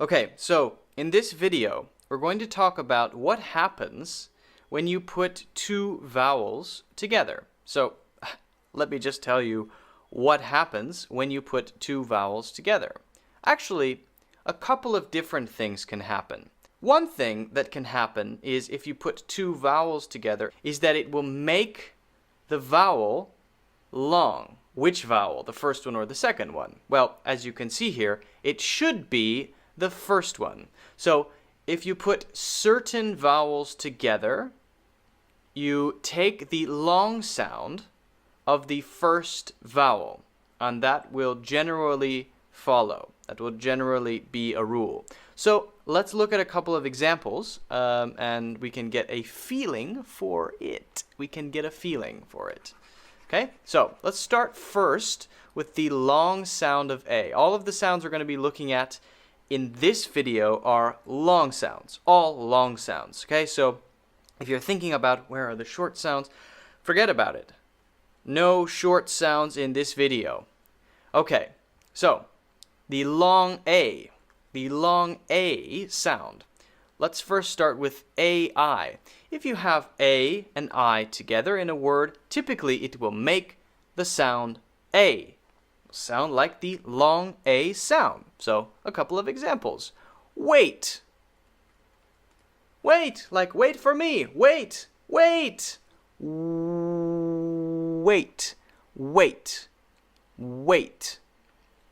Okay, so in this video, we're going to talk about what happens when you put two vowels together. So let me just tell you what happens when you put two vowels together. Actually, a couple of different things can happen. One thing that can happen is if you put two vowels together is that it will make the vowel long. Which vowel? The first one or the second one? Well, as you can see here, it should be the first one. So if you put certain vowels together, you take the long sound of the first vowel, and that will generally follow. That will generally be a rule. So let's look at a couple of examples, and we can get a feeling for it. Okay, so let's start first with the long sound of A. All of the sounds we're going to be looking at in this video are long sounds, all long sounds. Okay, so if you're thinking about where are the short sounds, forget about it. No short sounds in this video. Okay, so the long A sound. Let's first start with AI. If you have A and I together in a word, typically it will make the sound A. It will sound like the long A sound. So, a couple of examples. Wait. Wait, like wait for me. Wait. Wait. Wait. Wait. Wait.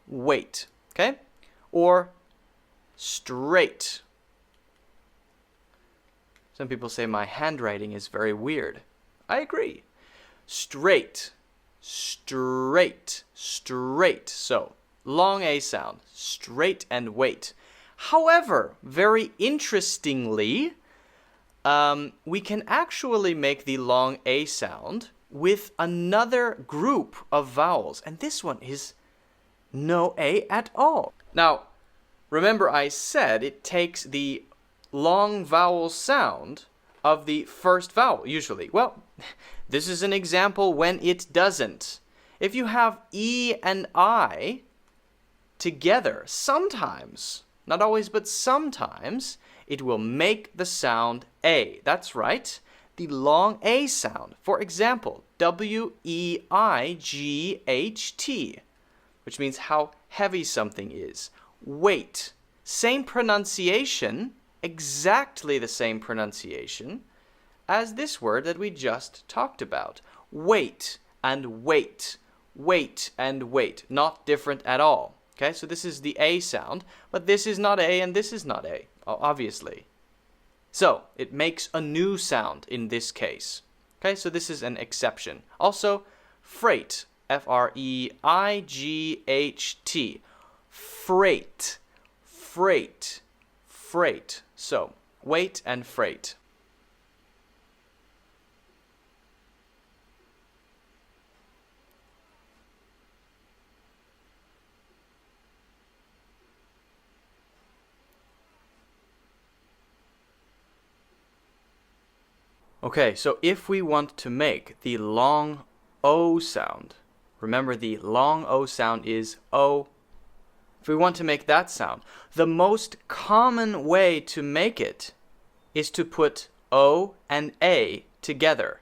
Wait. Okay? Or straight. Some people say my handwriting is very weird. I agree. Straight, straight, straight. So, long A sound, straight and wait. However, very interestingly, we can actually make the long A sound with another group of vowels. And this one is no A at all. Now, remember I said it takes the long vowel sound of the first vowel, usually. Well, this is an example when it doesn't. If you have E and I together, sometimes, not always, but sometimes, it will make the sound A. That's right, the long A sound. For example, W-E-I-G-H-T, which means how heavy something is. Weight. Same pronunciation, exactly the same pronunciation as this word that we just talked about. Wait and wait. Wait and wait. Not different at all. Okay, so this is the A sound, but this is not A and this is not A, obviously. So, it makes a new sound in this case. Okay, so this is an exception. Also, freight. F-R-E-I-G-H-T. Freight. Freight. Freight. So, weight and freight. Okay, so if we want to make the long O sound, remember the long O sound is O. If we want to make that sound, the most common way to make it is to put O and A together,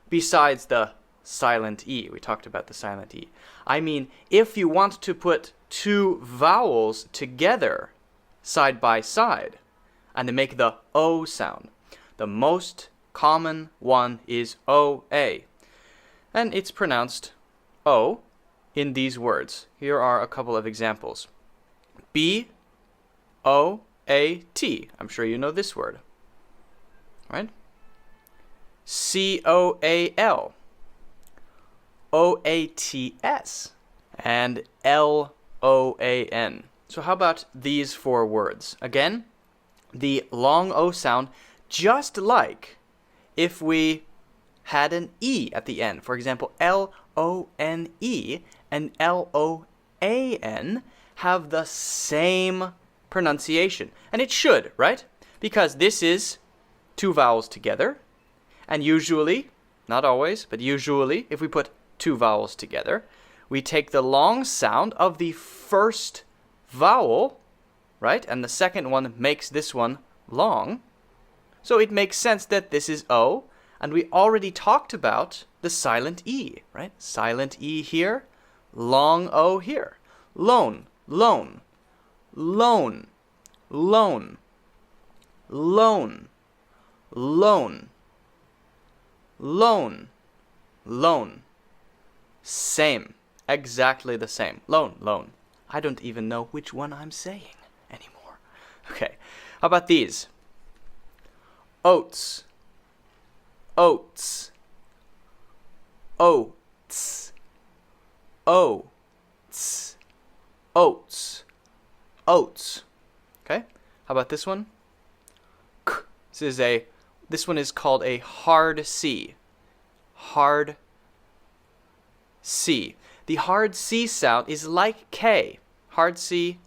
besides the silent E. We talked about the silent E. I mean, if you want to put two vowels together, side by side, and to make the O sound, the most common one is O-A. And it's pronounced O in these words. Here are a couple of examples. B-O-A-T. I'm sure you know this word. Right? C-O-A-L. O-A-T-S. And L-O-A-N. So how about these four words? Again, the long O sound, just like if we had an E at the end. For example, L-O-N-E and L-O-A-N have the same pronunciation. And it should, right? Because this is two vowels together. And usually, not always, but usually, if we put two vowels together, we take the long sound of the first vowel right? And the second one makes this one long. So it makes sense that this is O, and we already talked about the silent E, right? Silent E here, long O here. Loan, loan, loan, loan, loan, loan, loan, loan. Same, exactly the same. Loan, loan. I don't even know which one I'm saying anymore. Okay, how about these? Oats, oats, oats, oats, oats, oats. Okay, how about this one? K. This one is called a hard C. Hard C. The hard C sound is like K. Hard C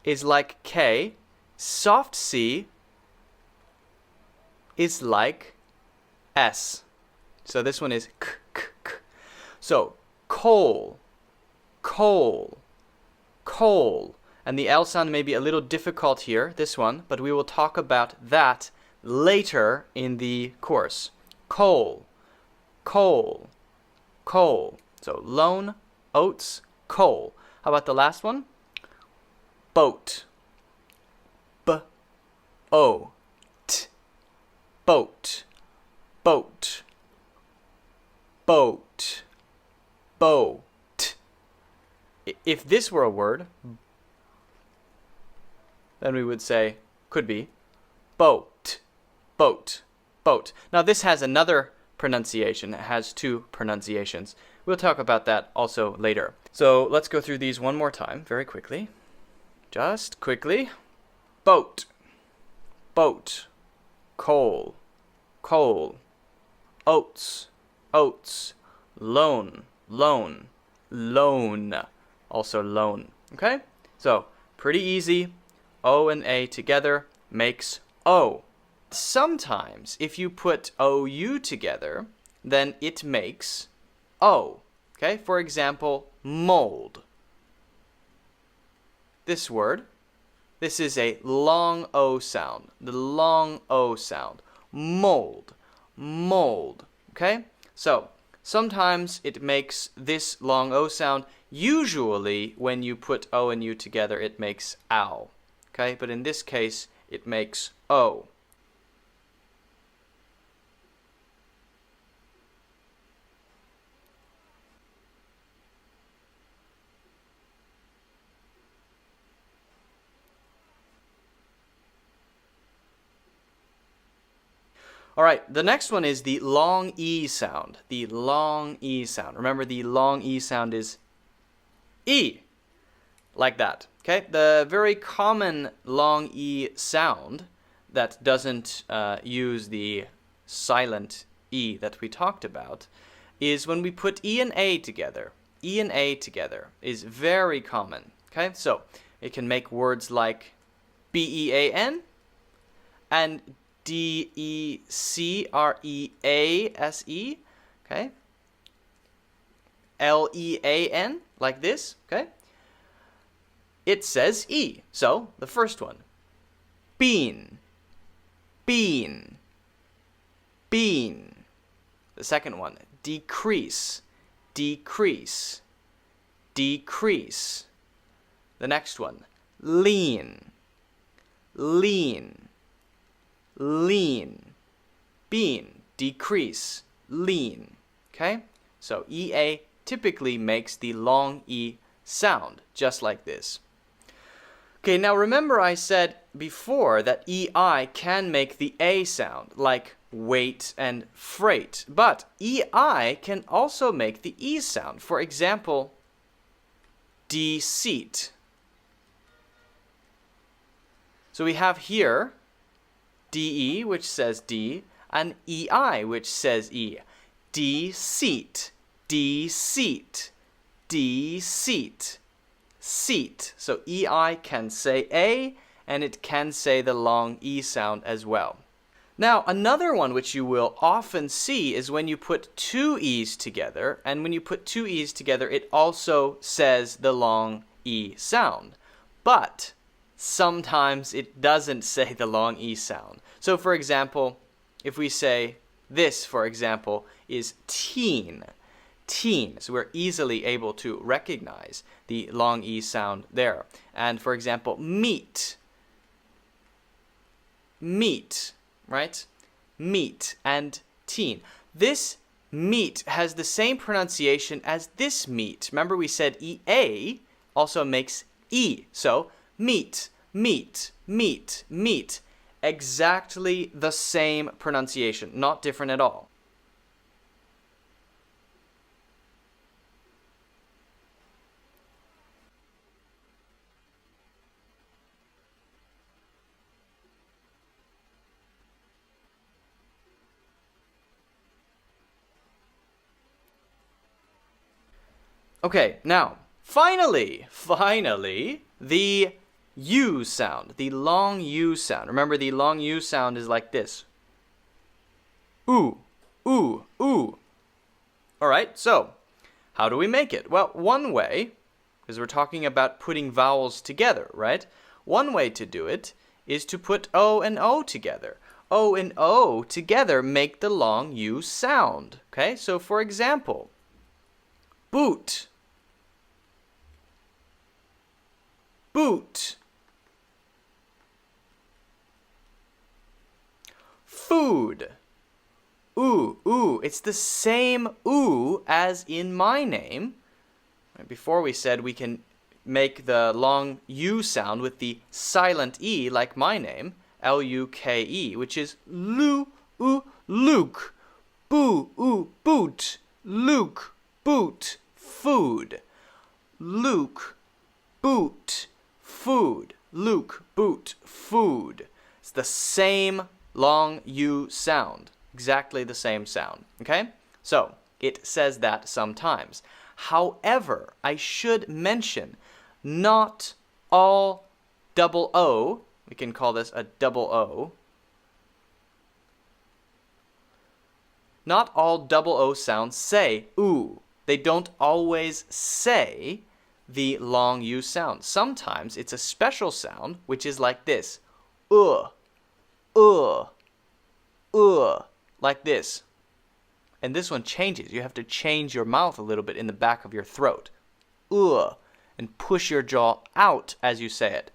is like K. Soft C is like S. So this one is K, K, K. So coal, coal, coal. And the L sound may be a little difficult here, this one, but we will talk about that later in the course. Coal, coal, coal. So loan, oats, coal. How about the last one? Boat. B-O-T. Boat. Boat. Boat. Boat. If this were a word, then we would say, could be, boat. Boat. Boat. Now this has another pronunciation. It has two pronunciations. We'll talk about that also later. So let's go through these one more time, very quickly. Just quickly. Boat. Boat. Coal. Coal. Oats. Oats. Loan. Loan. Loan. Also loan. Okay? So, pretty easy. O and A together makes O. Sometimes, if you put OU together, then it makes O. Okay? For example, mold. This word, this is a long O sound. The long O sound. Mold. Mold. Okay? So, sometimes it makes this long O sound. Usually, when you put O and U together, it makes ow. Okay? But in this case, it makes O. All right, the next one is the long E sound. The long E sound. Remember, the long E sound is E, like that. Okay, the very common long E sound that doesn't use the silent E that we talked about is when we put E and A together. E and A together is very common. Okay, so it can make words like B-E-A-N and D-E-C-R-E-A-S-E, okay? L-E-A-N, like this, okay? It says E. So, the first one, bean, bean, bean. The second one, decrease, decrease, decrease. The next one, lean, lean, lean, bean, decrease, lean. Okay? So EA typically makes the long E sound, just like this. Okay, now remember I said before that EI can make the A sound, like weight and freight. But EI can also make the E sound. For example, deceit. So we have here DE, which says D, and EI, which says E. Deceit, deceit, deceit, seat. So EI can say A, and it can say the long E sound as well. Now, another one which you will often see is when you put two E's together, and when you put two E's together, it also says the long E sound. But sometimes it doesn't say the long E sound. So for example, if we say this, for example, is teen. Teen. So we're easily able to recognize the long E sound there. And for example, meet. Meet, right? Meet and teen. This meet has the same pronunciation as this meet. Remember we said EA also makes E. So meet, meet, meet, meet. Exactly the same pronunciation, not different at all. Okay, now, finally, the U sound, the long U sound. Remember, the long U sound is like this. Ooh, ooh, ooh. All right, so how do we make it? Well, one way, because we're talking about putting vowels together, right? One way to do it is to put O and O together. O and O together make the long U sound. Okay, so for example, boot. Boot. Food. Ooh, ooh. It's the same ooh as in my name. Before we said we can make the long U sound with the silent E like my name, L-U-K-E, which is Lu, ooh, Luke. Boo, ooh, boot. Luke, boot, food. Luke, boot, food. Luke, boot, food. It's the same long U sound. Exactly the same sound. Okay? So, it says that sometimes. However, I should mention, not all double O, we can call this a double O, not all double O sounds say ooh. They don't always say the long U sound. Sometimes it's a special sound, which is like this. Like this. And this one changes. You have to change your mouth a little bit in the back of your throat. And push your jaw out as you say it.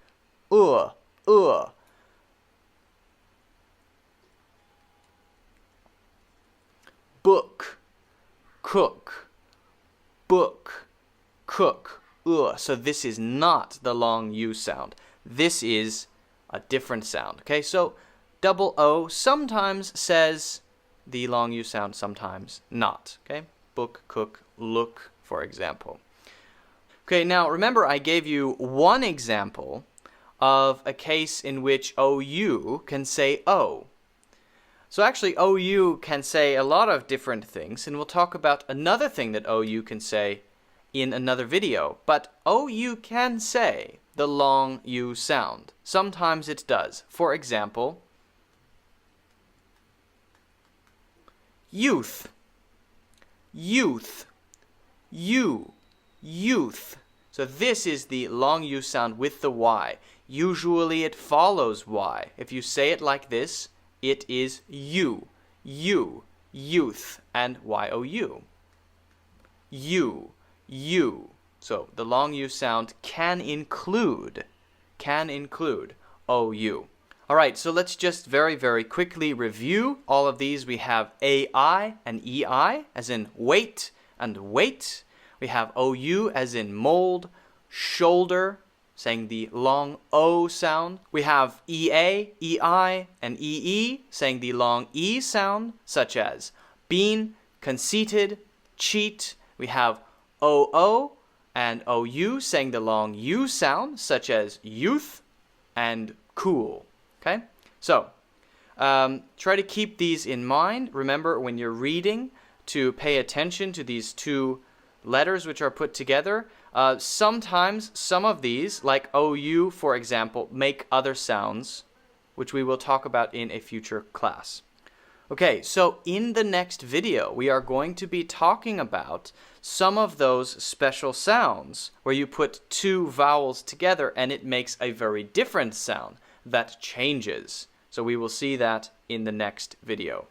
Book, cook, book, cook. So this is not the long U sound. This is a different sound. Okay, so double O sometimes says the long U sound, sometimes not. Okay, book, cook, look, for example. Okay, now remember I gave you one example of a case in which OU can say O. So actually OU can say a lot of different things, and we'll talk about another thing that OU can say in another video. But OU can say the long U sound. Sometimes it does. For example, youth, youth, youth. So this is the long U sound with the Y. Usually it follows Y. If you say it like this, it is you, youth, and Y-O-U. You. So the long U sound can include O-U. All right, so let's just very quickly review all of these. We have A-I and E-I, as in weight and weight. We have O-U, as in mold, shoulder, saying the long O sound. We have E-A, E-I, and E-E, saying the long E sound, such as bean, conceited, cheat. We have O-O and O-U, saying the long U sound, such as youth and cool. Okay? So, try to keep these in mind. Remember, when you're reading, to pay attention to these two letters which are put together. Sometimes some of these, like OU, for example, make other sounds, which we will talk about in a future class. Okay, so in the next video, we are going to be talking about some of those special sounds where you put two vowels together and it makes a very different sound that changes. So we will see that in the next video.